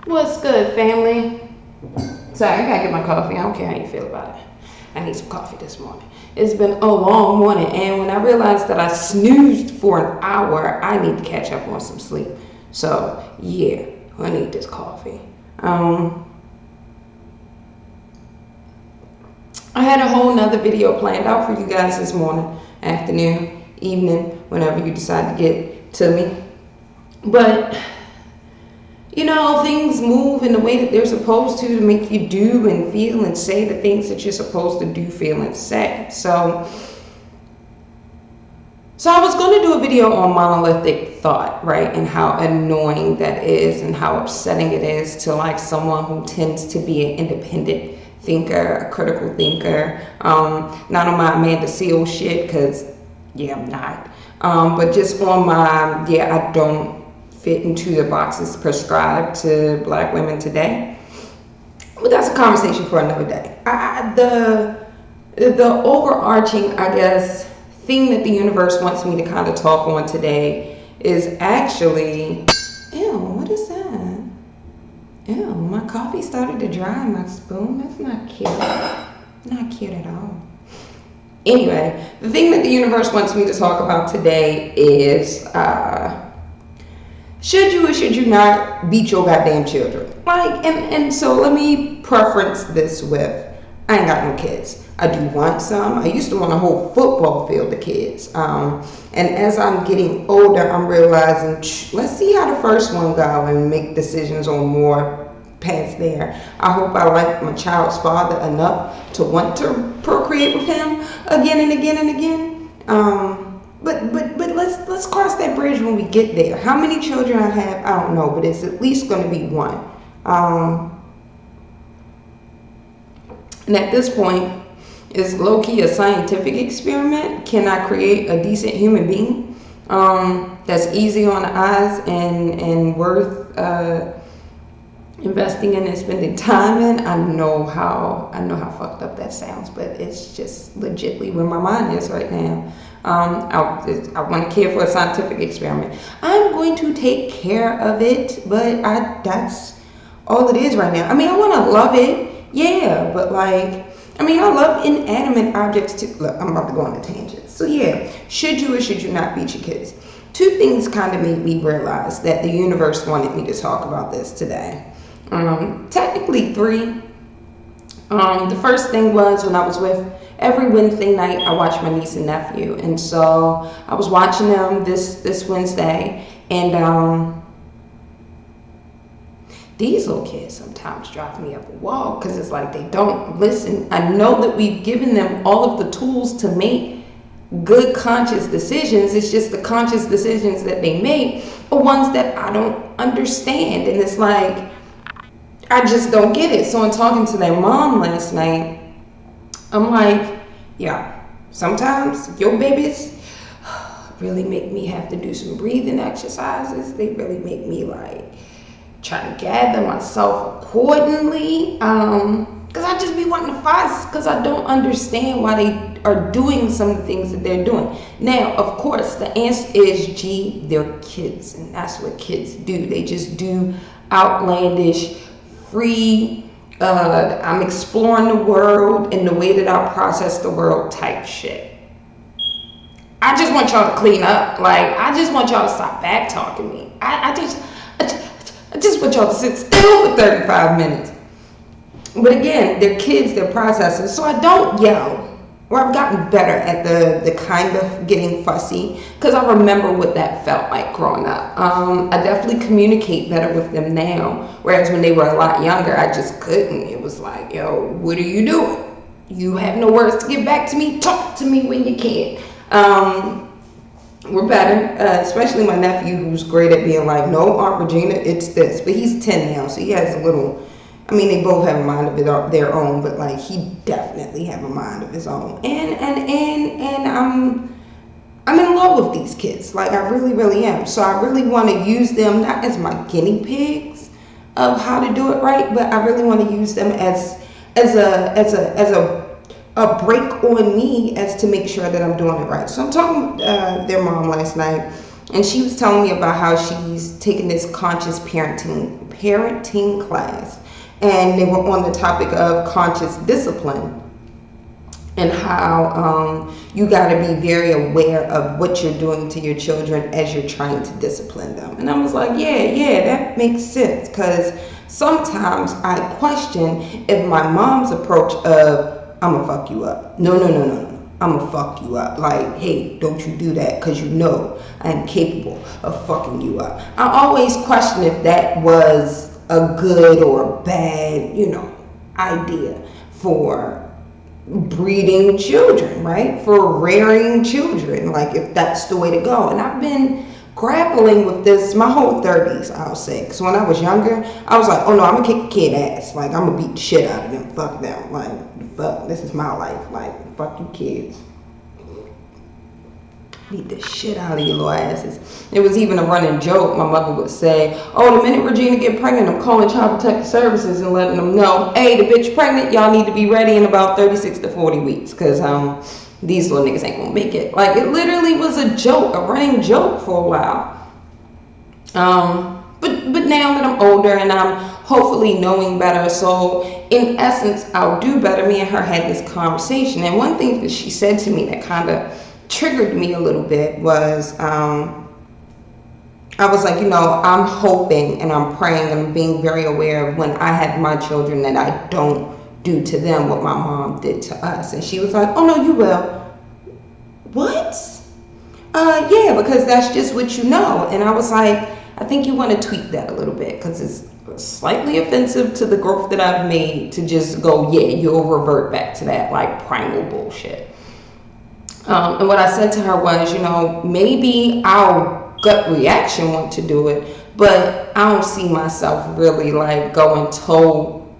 What's good, family? Sorry, I gotta get my coffee. I don't care how you feel about it. I need some coffee this morning. It's been a long morning, and when I realized that I snoozed for an hour, I need to catch up on some sleep. So, yeah, I need this coffee. I had a whole nother video planned out for you guys this morning, afternoon, evening, whenever you decide to get to me. But things move in the way that they're supposed to make you do and feel and say the things that you're supposed to do, feel, and say. So I was going to do a video on monolithic thought, right? And how annoying that is and how upsetting it is to like someone who tends to be an independent thinker, a critical thinker. Not on my Amanda Seales shit, because, yeah, I'm not. But just on my, I don't fit into the boxes prescribed to black women today. But that's a conversation for another day. The overarching, I guess, thing that the universe wants me to kind of talk on today is actually, ew, what is that? Ew, my coffee started to dry in my spoon. That's not cute. Not cute at all. Anyway, the thing that the universe wants me to talk about today is, should you or should you not beat your goddamn children? And so let me preference this with, I ain't got no kids. I do want some. I used to want a whole football field of kids. And as I'm getting older, I'm realizing, let's see how the first one go and make decisions on more past there. I hope I like my child's father enough to want to procreate with him again and again and again. But let's cross that bridge when we get there. How many children I have, I don't know, but it's at least going to be one. And at this point, it's low-key a scientific experiment. Can I create a decent human being that's easy on the eyes and worth investing in and spending time in? I know how fucked up that sounds, but it's just legitimately where my mind is right now. I want to care for a scientific experiment. I'm going to take care of it, but that's all it is right now. I mean, I want to love it, yeah, but I love inanimate objects too. Look, I'm about to go on a tangent. So yeah, should you or should you not beat your kids? Two things kind of made me realize that the universe wanted me to talk about this today. Technically three. The first thing was when I was with, every Wednesday night I watch my niece and nephew, and so I was watching them this Wednesday, and these little kids sometimes drive me up a wall because it's like they don't listen. I know that we've given them all of the tools to make good conscious decisions. It's just the conscious decisions that they make are ones that I don't understand, and it's like I just don't get it. So in talking to their mom last night, I'm like, yeah, sometimes your babies really make me have to do some breathing exercises. They really make me like try to gather myself accordingly. Because I just be wanting to fuss because I don't understand why they are doing some of the things that they're doing. Now, of course, the answer is, gee, they're kids, and that's what kids do. They just do outlandish, free, I'm exploring the world in the way that I process the world type shit. I just want y'all to clean up. I just want y'all to stop back talking me. I just want y'all to sit still for 35 minutes. But again, they're kids, they're processing, so I don't yell. Or I've gotten better at the kind of getting fussy, because I remember what that felt like growing up. I definitely communicate better with them now, whereas when they were a lot younger, I just couldn't. It was like, yo, what are you doing? You have no words to give back to me. Talk to me when you can. We're better, especially my nephew, who's great at being like, no, Aunt Regina, it's this. But he's 10 now, so he has a little... they both have a mind of their own, but he definitely have a mind of his own. And I'm in love with these kids. I really, really am. So I really want to use them not as my guinea pigs of how to do it right, but I really want to use them as a break on me as to make sure that I'm doing it right. So I'm talking to their mom last night, And she was telling me about how she's taking this conscious parenting class, and they were on the topic of conscious discipline, and how you got to be very aware of what you're doing to your children as you're trying to discipline them. And I was like, yeah, that makes sense, because sometimes I question if my mom's approach of, I'm gonna fuck you up. No, I'm gonna fuck you up. Like, hey, don't you do that, because you know I'm capable of fucking you up. I always question if that was a good or a bad, idea for breeding children, right? For rearing children, like if that's the way to go. And I've been grappling with this my whole 30s, I'll say. Because when I was younger, I was like, oh no, I'm gonna kick a kid ass. Like, I'm gonna beat the shit out of them. Fuck them. Like, fuck, this is my life. Like, fuck you kids. Beat the shit out of your little asses. It was even a running joke. My mother would say, oh, the minute Regina get pregnant, I'm calling Child Protective Services and letting them know, hey, the bitch pregnant, y'all need to be ready in about 36 to 40 weeks, because these little niggas ain't gonna make it. Like, it literally was a joke, a running joke for a while. But now that I'm older and I'm hopefully knowing better, so in essence, I'll do better. Me and her had this conversation, and one thing that she said to me that kind of triggered me a little bit was, I was like, I'm hoping and I'm praying and I'm being very aware of when I have my children that I don't do to them what my mom did to us. And she was like, oh no, you will. What? Yeah, because that's just what you know. And I was like, I think you want to tweak that a little bit, because it's slightly offensive to the growth that I've made to just go, yeah, you'll revert back to that like primal bullshit. And what I said to her was, maybe our gut reaction want to do it, but I don't see myself really like going toe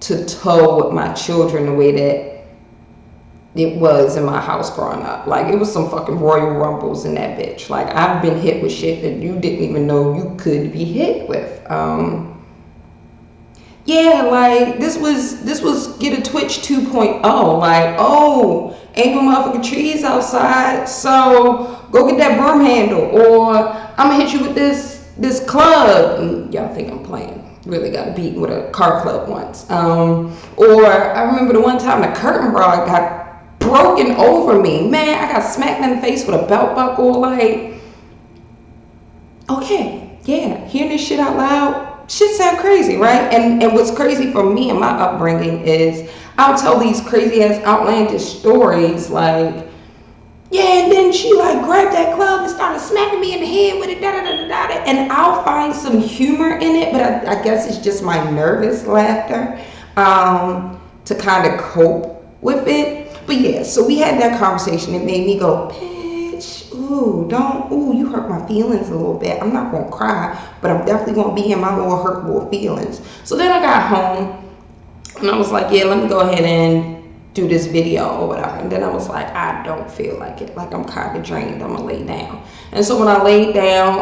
to toe with my children the way that it was in my house growing up. Like, it was some fucking Royal Rumbles in that bitch. Like, I've been hit with shit that you didn't even know you could be hit with. Yeah, like, this was Get a Twitch 2.0. Like, oh, ain't no motherfucking trees outside, so go get that broom handle, or I'm gonna hit you with this club. And y'all think I'm playing. Really got beaten with a car club once. Or I remember the one time the curtain rod got broken over me. Man, I got smacked in the face with a belt buckle. Like, okay, yeah, hearing this shit out loud, shit sound crazy, right? And what's crazy for me and my upbringing is I'll tell these crazy ass outlandish stories like, yeah, and then she like grabbed that club and started smacking me in the head with it, and I'll find some humor in it, but I guess it's just my nervous laughter to kind of cope with it. But yeah, so we had that conversation. It made me go, bitch, you hurt my feelings a little bit. I'm not gonna cry, but I'm definitely gonna be in my little hurt little feelings. So then I got home and I was like, yeah, let me go ahead and do this video or whatever. And then I was like, I don't feel like it. Like, I'm kind of drained. I'm gonna lay down. And so when I laid down,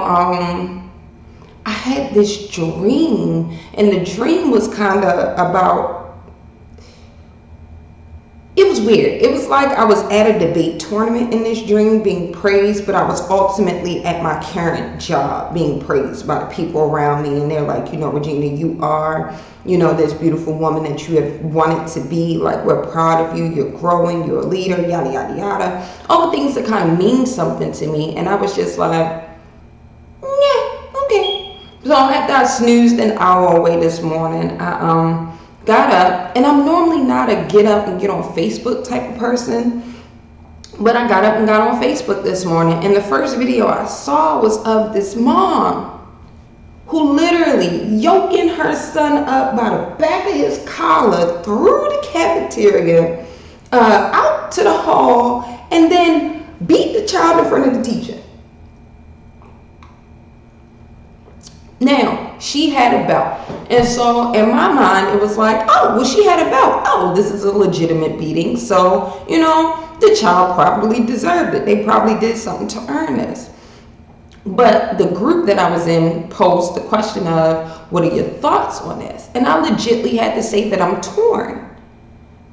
I had this dream, and the dream was kind of about, it was weird. It was like I was at a debate tournament in this dream being praised, but I was ultimately at my current job being praised by the people around me. And they're like, Regina, you are, this beautiful woman that you have wanted to be. Like, we're proud of you. You're growing. You're a leader, yada, yada, yada. All the things that kind of mean something to me. And I was just like, yeah, okay. So after I snoozed an hour away this morning, I got up, and I'm normally not a get up and get on Facebook type of person, but I got up and got on Facebook this morning, and the first video I saw was of this mom who literally yoking her son up by the back of his collar through the cafeteria out to the hall, and then beat the child in front of the teacher. Now, she had a belt. And so in my mind, it was like, oh, well, she had a belt. Oh, this is a legitimate beating. So, the child probably deserved it. They probably did something to earn this. But the group that I was in posed the question of, what are your thoughts on this? And I legitimately had to say that I'm torn.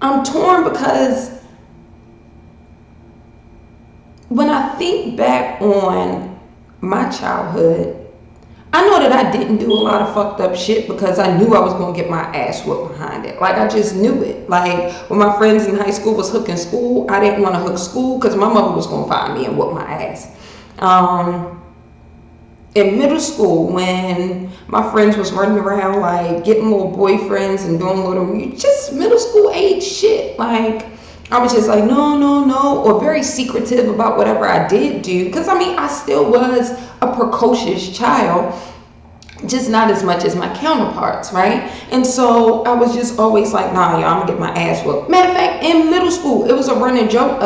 I'm torn because when I think back on my childhood, I know that I didn't do a lot of fucked up shit because I knew I was gonna get my ass whooped behind it. Like, I just knew it. Like, when my friends in high school was hooking school, I didn't want to hook school because my mother was gonna find me and whoop my ass. In middle school, when my friends was running around like getting little boyfriends and doing little just middle school age shit, like, I was just like, no, no, no, or very secretive about whatever I did do. Because, I mean, I still was a precocious child, just not as much as my counterparts, right? And so I was just always like, nah, y'all, I'm gonna get my ass whooped. Matter of fact, in middle school, it was a running joke.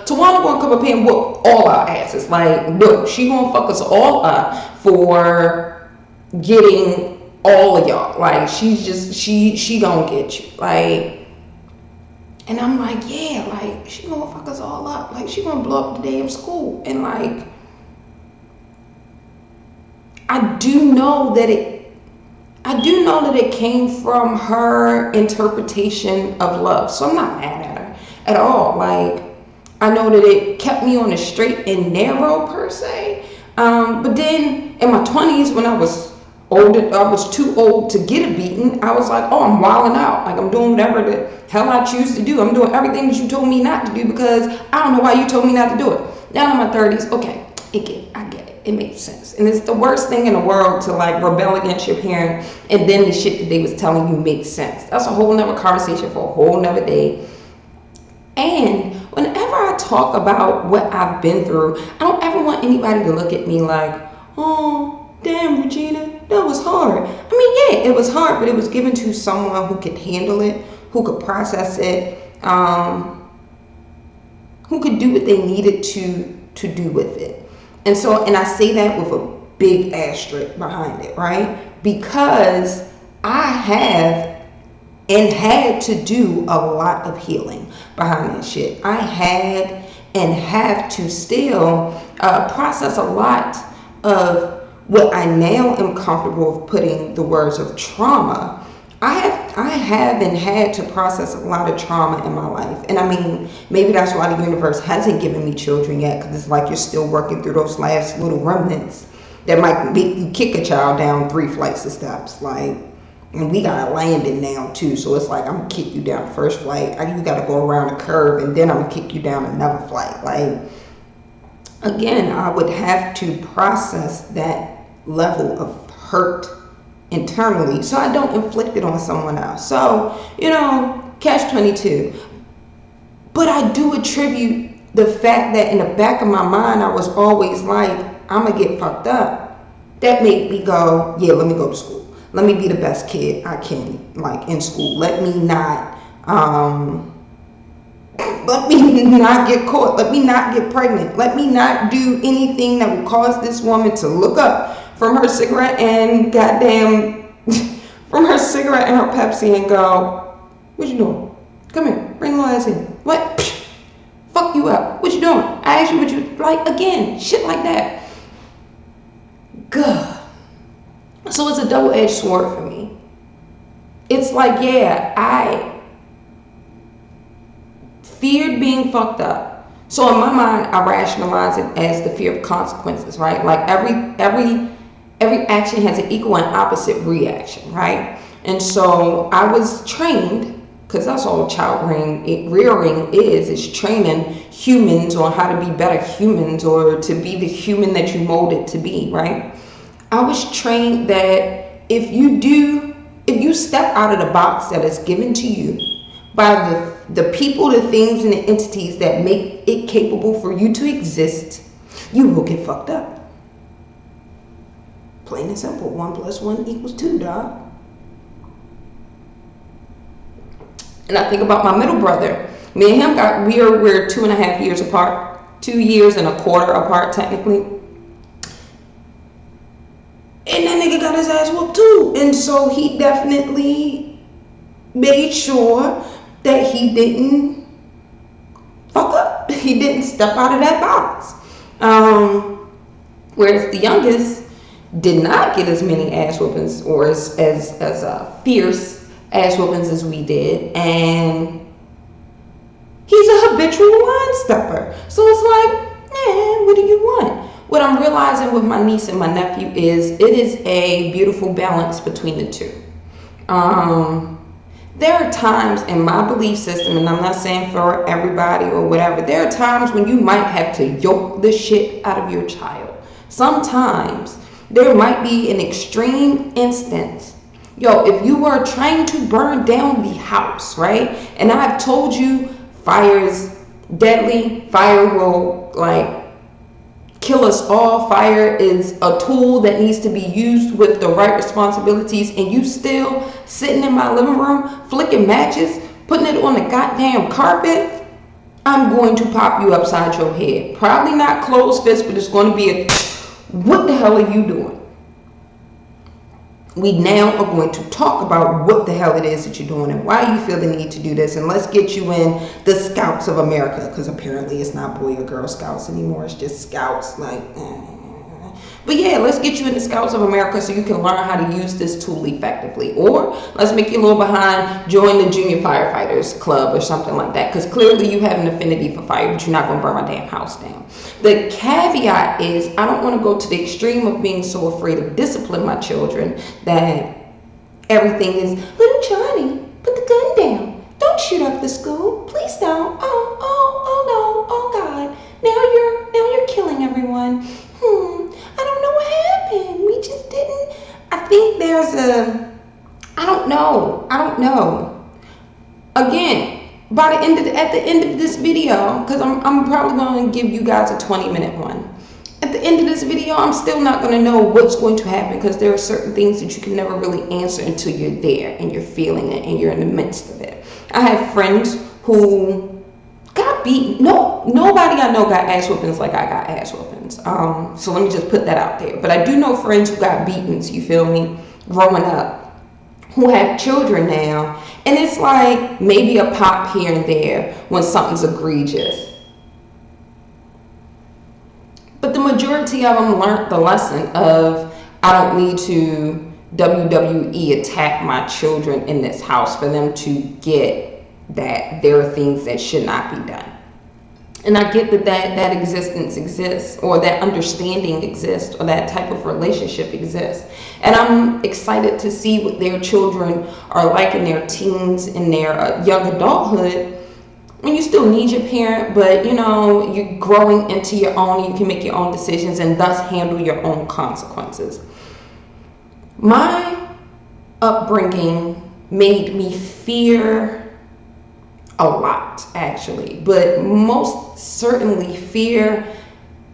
Tawana gonna come up here and whoop all our asses. Like, no, she gonna fuck us all up for getting all of y'all. Like, she's just, she gonna get you. Like, and I'm like, yeah, like, she gonna fuck us all up. Like, she gonna blow up the damn school. And like, I do know that it came from her interpretation of love. So I'm not mad at her at all. Like, I know that it kept me on the straight and narrow per se. But then in my 20s, when I was older, I was too old to get a beating. I was like, oh, I'm wilding out. Like, I'm doing whatever the hell I choose to do. I'm doing everything that you told me not to do because I don't know why you told me not to do it. Now in my 30s, okay, I get it. It makes sense. And it's the worst thing in the world to like rebel against your parent and then the shit that they was telling you makes sense. That's a whole nother conversation for a whole nother day. And whenever I talk about what I've been through, I don't ever want anybody to look at me like, oh, damn, Regina, that was hard. I mean, yeah, it was hard, but it was given to someone who could handle it, who could process it, who could do what they needed to do with it. And so, and I say that with a big asterisk behind it, right? Because I have and had to do a lot of healing behind that shit. I had and have to still process a lot of what I now am comfortable with putting the words of trauma. I have and had to process a lot of trauma in my life. And I mean, maybe that's why the universe hasn't given me children yet, because it's like you're still working through those last little remnants that might make you kick a child down 3 flights of steps. Like, and we got a landing now too, so it's like I'm gonna kick you down the first flight. You gotta go around a curve, and then I'm gonna kick you down another flight. Like, again, I would have to process that level of hurt internally so I don't inflict it on someone else. So, you know, catch-22. But I do attribute the fact that in the back of my mind I was always like, I'm gonna get fucked up. That made me go, yeah, let me go to school. Let me be the best kid I can, like, in school. Let me not get caught. Let me not get pregnant. Let me not do anything that will cause this woman to look up from her cigarette and goddamn from her cigarette and her Pepsi and go, what you doing? Come here, bring the ass in. What? Psh, fuck you up. What you doing? I asked you what you like, again, shit like that. God. So it's a double-edged sword for me. It's like, yeah, I feared being fucked up. So in my mind, I rationalize it as the fear of consequences, right? Like every action has an equal and opposite reaction, right? And so I was trained, because that's all child rearing is training humans on how to be better humans, or to be the human that you molded to be, right? I was trained that if you step out of the box that is given to you by the people, the things, and the entities that make it capable for you to exist, you will get fucked up. Plain and simple. 1 + 1 = 2, dog. And I think about my middle brother. Me and him we're 2.5 years apart. 2 years and a quarter apart, technically. And that nigga got his ass whooped too. And so he definitely made sure that he didn't fuck up. He didn't step out of that box. Whereas the youngest did not get as many ass whoopings, or as fierce ass whoopings as we did. And he's a habitual line stepper. So it's like, what do you want? what I'm realizing with my niece and my nephew is it is a beautiful balance between the two. There are times in my belief system, and I'm not saying for everybody or whatever, there are times when you might have to yoke the shit out of your child. Sometimes there might be an extreme instance. Yo, if you are trying to burn down the house, right? And I've told you fire is deadly, fire will like kill us all. Fire is a tool that needs to be used with the right responsibilities, and you still sitting in my living room flicking matches, putting it on the goddamn carpet, I'm going to pop you upside your head. Probably not closed fist, but it's going to be a what the hell are you doing? We now are going to talk about what the hell it is that you're doing and why you feel the need to do this. And let's get you in the Scouts of America, because apparently it's not Boy or Girl Scouts anymore. It's just Scouts. But yeah, let's get you in the Scouts of America so you can learn how to use this tool effectively. Or let's make you a little behind, join the Junior Firefighters Club or something like that, because clearly you have an affinity for fire, but you're not going to burn my damn house down. The caveat is I don't want to go to the extreme of being so afraid of discipline my children that everything is, little Johnny, put the gun down. Don't shoot up the school. Please don't. Oh no. Oh God. Now you're killing everyone. I don't know what happened. We just didn't. I think there's I don't know. Again, at the end of this video, because I'm probably going to give you guys a 20-minute one. At the end of this video, I'm still not going to know what's going to happen, because there are certain things that you can never really answer until you're there and you're feeling it and you're in the midst of it. I have friends who got beaten. Nobody I know got ass whoopings like I got ass whoopings. So let me just put that out there. But I do know friends who got beatings, you feel me, growing up, who have children now. And it's like maybe a pop here and there when something's egregious. But the majority of them learned the lesson of, I don't need to WWE attack my children in this house for them to get that there are things that should not be done. And I get that existence exists, or that understanding exists, or that type of relationship exists. And I'm excited to see what their children are like in their teens, in their young adulthood. And you still need your parent, but you know, you're growing into your own, you can make your own decisions and thus handle your own consequences. My upbringing made me fear a lot, actually, but most certainly fear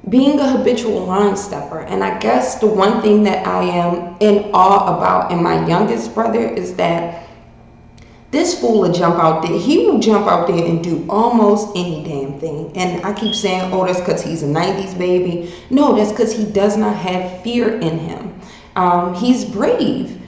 being a habitual line stepper. And I guess the one thing that I am in awe about in my youngest brother is that this fool will jump out there. He will jump out there and do almost any damn thing. And I keep saying, oh, that's because he's a 90s baby. No, that's because he does not have fear in him. He's brave.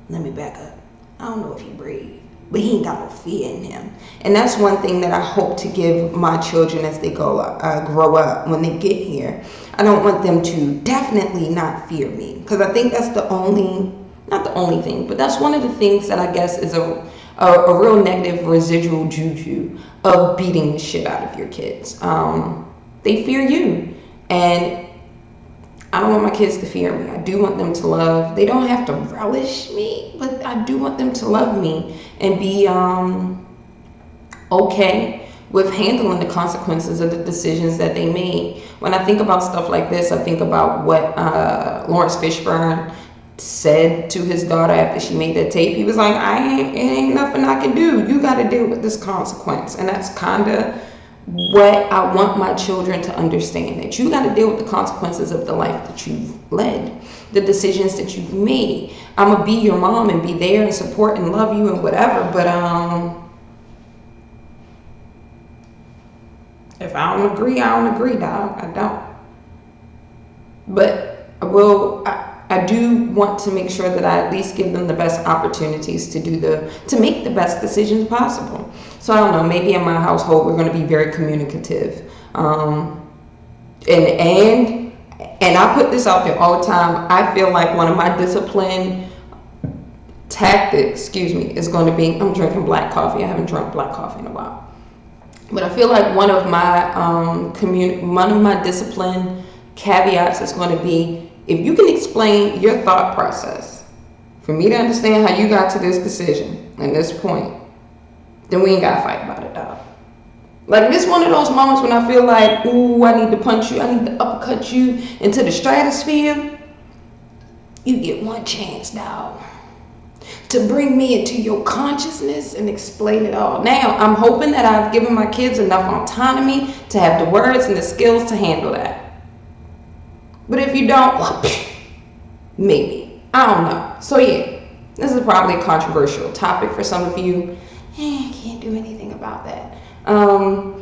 Let me back up. I don't know if he's brave, but he ain't got no fear in him. And that's one thing that I hope to give my children as they grow up, when they get here. I don't want them to definitely not fear me, because I think that's the only, not the only thing, but that's one of the things that I guess is a real negative residual juju of beating the shit out of your kids. They fear you, and I don't want my kids to fear me. I do want them to love. They don't have to relish me, but I do want them to love me and be okay with handling the consequences of the decisions that they made. When I think about stuff like this, I think about what Lawrence Fishburne said to his daughter after she made that tape. He was like, it ain't nothing I can do. You got to deal with this consequence. And that's kind of what I want my children to understand, that you got to deal with the consequences of the life that you've led, the decisions that you've made. I'm going to be your mom and be there and support and love you and whatever, but if I don't agree, dog. I don't. But I do want to make sure that I at least give them the best opportunities to make the best decisions possible. So I don't know, maybe in my household we're going to be very communicative. And I put this out there all the time. I feel like one of my discipline tactics, is going to be, I'm drinking black coffee. I haven't drunk black coffee in a while. But I feel like one of my one of my discipline caveats is going to be, if you can explain your thought process for me to understand how you got to this decision and this point, then we ain't got to fight about it, dog. Like, this one of those moments when I feel like, ooh, I need to punch you, I need to uppercut you into the stratosphere. You get one chance, dog, to bring me into your consciousness and explain it all. Now, I'm hoping that I've given my kids enough autonomy to have the words and the skills to handle that. But if you don't, well, maybe. I don't know. So yeah, this is probably a controversial topic for some of you. Can't do anything about that.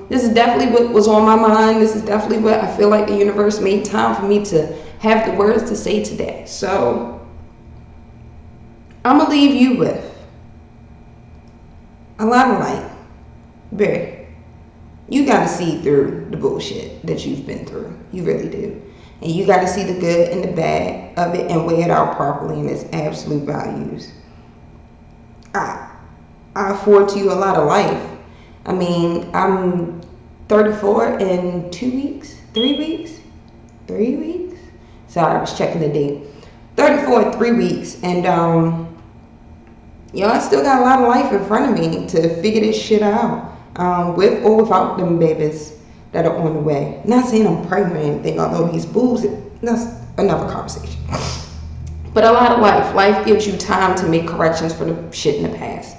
This is definitely what was on my mind. This is definitely what I feel like the universe made time for me to have the words to say today. So I'm gonna leave you with a lot of light. Very. You gotta see through the bullshit that you've been through. You really do. And you gotta see the good and the bad of it and weigh it out properly in its absolute values. I afford to you a lot of life. I mean, I'm 34 in 2 weeks, 3 weeks, 3 weeks. Sorry, I was checking the date. 34 in 3 weeks, and I still got a lot of life in front of me to figure this shit out, with or without them babies that are on the way. Not saying I'm pregnant or anything, although these boobs, that's another conversation. But a lot of life. Life gives you time to make corrections for the shit in the past.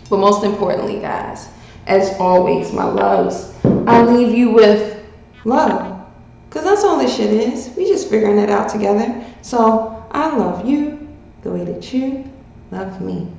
But most importantly, guys, as always, my loves, I leave you with love. Because that's all this shit is. We just figuring it out together. So I love you the way that you love me.